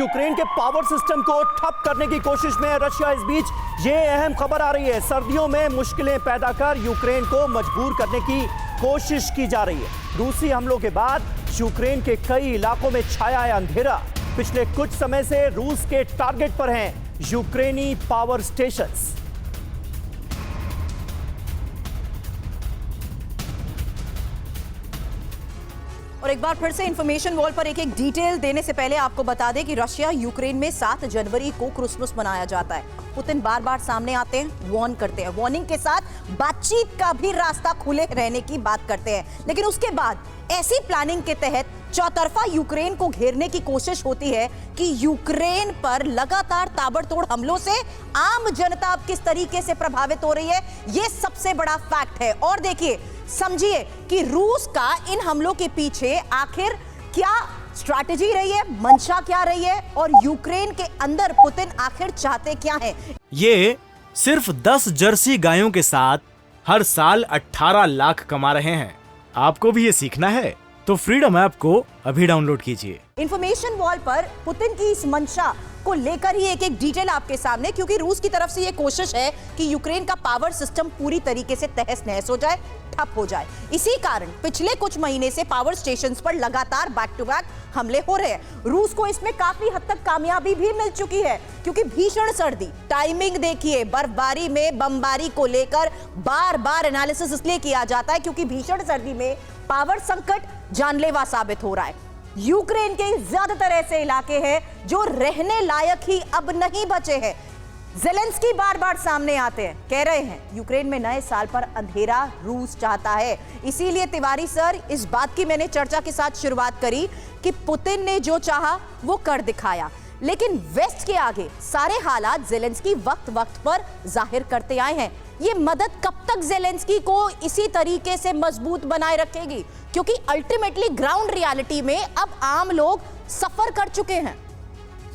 Ukraine के power system को ठप करने की कोशिश में है रशिया। इस बीच ये अहम खबर आ रही है, सर्दियों में मुश्किलें पैदा कर यूक्रेन को मजबूर करने की कोशिश की जा रही है। रूसी हमलों के बाद यूक्रेन के कई इलाकों में छाया है अंधेरा। पिछले कुछ समय से रूस के टारगेट पर हैं यूक्रेनी पावर स्टेशंस। और एक बार फिर से इंफॉर्मेशन वॉल पर एक डिटेल देने से पहले आपको बता दें कि रशिया यूक्रेन में 7 जनवरी को क्रिसमस मनाया जाता है। पुतिन बार बार सामने आते हैं, वार्न करते हैं, वार्निंग के साथ बातचीत का भी रास्ता खुले रहने की बात करते हैं। लेकिन उसके बाद ऐसी प्लानिंग के तहत चौतरफा यूक्रेन को घेरने की कोशिश होती है कि यूक्रेन पर लगातार ताबड़तोड़ हमलों से आम जनता अब किस तरीके से प्रभावित हो रही है, यह सबसे बड़ा फैक्ट है। और देखिए, समझिए कि रूस का इन हमलों के पीछे आखिर क्या स्ट्रैटेजी रही है, मंशा क्या रही है, और यूक्रेन के अंदर पुतिन आखिर चाहते क्या हैं। ये सिर्फ 10 जर्सी गायों के साथ हर साल 18 लाख कमा रहे हैं। आपको भी ये सीखना है तो फ्रीडम ऐप को अभी डाउनलोड कीजिए। इंफॉर्मेशन वॉल पर पुतिन की इस मंशा को लेकर ही एक डिटेल आपके सामने, क्योंकि रूस की तरफ से यह कोशिश है कि यूक्रेन का पावर सिस्टम पूरी तरीके से तहस नहस हो जाए, ठप हो जाए। इसी कारण पिछले कुछ महीने से पावर स्टेशंस पर लगातार बैक टू बैक हमले हो रहे हैं। रूस को इसमें काफी हद तक कामयाबी भी मिल चुकी है, क्योंकि भीषण सर्दी, टाइमिंग देखिए, बर्फबारी में बमबारी को लेकर बार बार एनालिसिस इसलिए किया जाता है क्योंकि भीषण सर्दी में पावर संकट जानलेवा साबित हो रहा है। यूक्रेन के ज्यादातर ऐसे इलाके हैं जो रहने लायक ही अब नहीं बचे हैं। ज़ेलेंस्की बार बार सामने आते हैं, कह रहे हैं यूक्रेन में नए साल पर अंधेरा रूस चाहता है। इसीलिए तिवारी सर, इस बात की मैंने चर्चा के साथ शुरुआत करी कि पुतिन ने जो चाहा वो कर दिखाया, लेकिन वेस्ट के आगे सारे हालात ज़ेलेंस्की वक्त वक्त पर जाहिर करते आए हैं। ये मदद कब तक ज़ेलेंस्की को इसी तरीके से मजबूत बनाए रखेगी, क्योंकि अल्टीमेटली ग्राउंड रियलिटी में अब आम लोग सफर कर चुके हैं।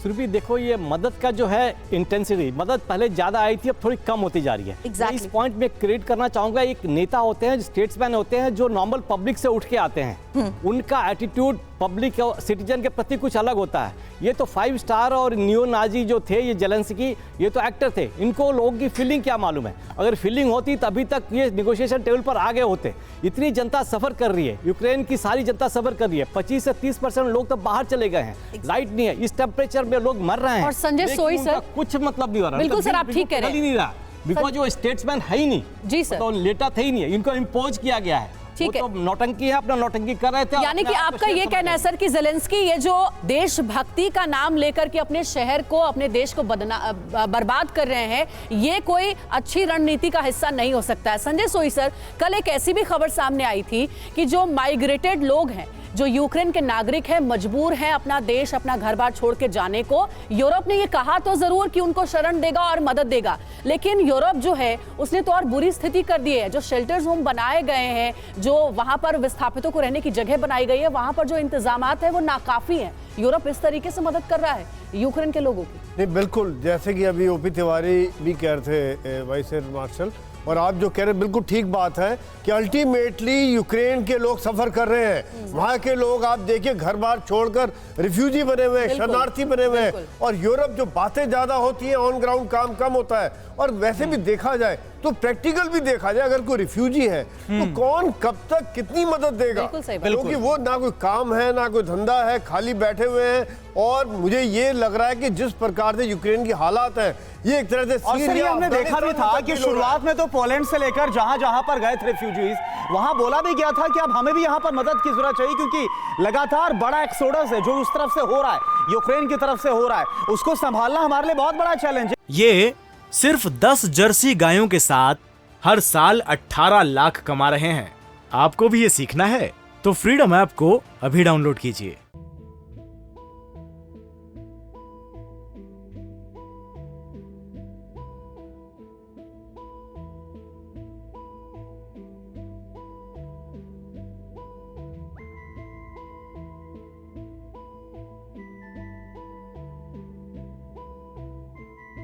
सुरभि, देखो, ये मदद का जो है इंटेंसिटी, मदद पहले ज्यादा आई थी, अब थोड़ी कम होती जा रही है। exactly. इस पॉइंट में क्रिएट करना चाहूंगा, एक नेता होते हैं, स्टेट्समैन होते हैं जो नॉर्मल पब्लिक से उठ के आते हैं, उनका एटीट्यूड पब्लिक और सिटीजन के प्रति कुछ अलग होता है। ये तो 5 स्टार और नियो नाजी जो थे, ये ज़ेलेंस्की, ये तो एक्टर थे, इनको लोगों की फीलिंग क्या मालूम है। अगर फीलिंग होती तभी तक ये निगोशिएशन टेबल पर आगे होते। इतनी जनता सफर कर रही है, यूक्रेन की सारी जनता सफर कर रही है, 25 से 30% लोग तो बाहर चले गए हैं, लाइट नहीं है, इस टेम्परेचर में लोग मर रहे हैं। और संजय सोई सर, कुछ मतलब नहीं हो रहा। बिल्कुल सर, आप ठीक कह रहे हैं, नहीं रहा, बिकॉज वो स्टेट्समैन है ही नहीं। जी सर, तो लेटा थे ही नहीं, इनको इम्पोज किया गया है। ठीक है, तो नौटंकी है, अपना नौटंकी कर रहे थे। यानी कि आपका ये कहना है सर कि ज़ेलेंस्की ये जो देशभक्ति का नाम लेकर के अपने शहर को, अपने देश को बर्बाद कर रहे हैं, ये कोई अच्छी रणनीति का हिस्सा नहीं हो सकता है। संजय सोई सर, कल एक ऐसी भी खबर सामने आई थी कि जो माइग्रेटेड लोग हैं, जो यूक्रेन के नागरिक हैं, मजबूर हैं अपना देश, अपना घर बार छोड़ के जाने को। यूरोप ने ये कहा तो जरूर कि उनको शरण देगा और मदद देगा, लेकिन यूरोप जो है उसने तो और बुरी स्थिति कर दी है। जो शेल्टर्स होम बनाए गए हैं, जो वहां पर विस्थापितों को रहने की जगह बनाई गई है, वहां पर जो इंतजामात है वो नाकाफी है। यूरोप इस तरीके से मदद कर रहा है यूक्रेन के लोगों की। नहीं, बिल्कुल, जैसे कि अभी ओपी तिवारी भी कह रहे थे, वाइस एयर मार्शल, और आप जो कह रहे हैं बिल्कुल ठीक बात है कि अल्टीमेटली यूक्रेन के लोग सफर कर रहे हैं। वहां के लोग आप देखिए घर बार छोड़कर रिफ्यूजी बने हुए हैं, शरणार्थी बने हुए हैं। और यूरोप जो बातें ज्यादा होती हैं, ऑन ग्राउंड काम कम होता है। और वैसे भी देखा जाए तो प्रैक्टिकल भी देखा जाए, अगर कोई रिफ्यूजी है तो कौन कब तक कितनी मदद देगा, क्योंकि वो ना कोई काम है ना कोई धंधा है, खाली बैठे हुए हैं। और मुझे ये लग रहा है कि जिस प्रकार से यूक्रेन की हालात है, ये एक तरह से हमने देखा भी था कि शुरुआत में तो पोलैंड से लेकर जहां जहां पर गए थे रिफ्यूजीज, वहां बोला भी गया था कि अब हमें भी यहां पर मदद की जरूरत चाहिए, क्योंकि लगातार बड़ा एक्सोडस है जो उस तरफ से हो रहा है, यूक्रेन की तरफ से हो रहा है, उसको संभालना हमारे लिए बहुत बड़ा चैलेंज है। ये सिर्फ 10 जर्सी गायों के साथ हर साल 18 लाख कमा रहे हैं। आपको भी ये सीखना है तो फ्रीडम ऐप को अभी डाउनलोड कीजिए।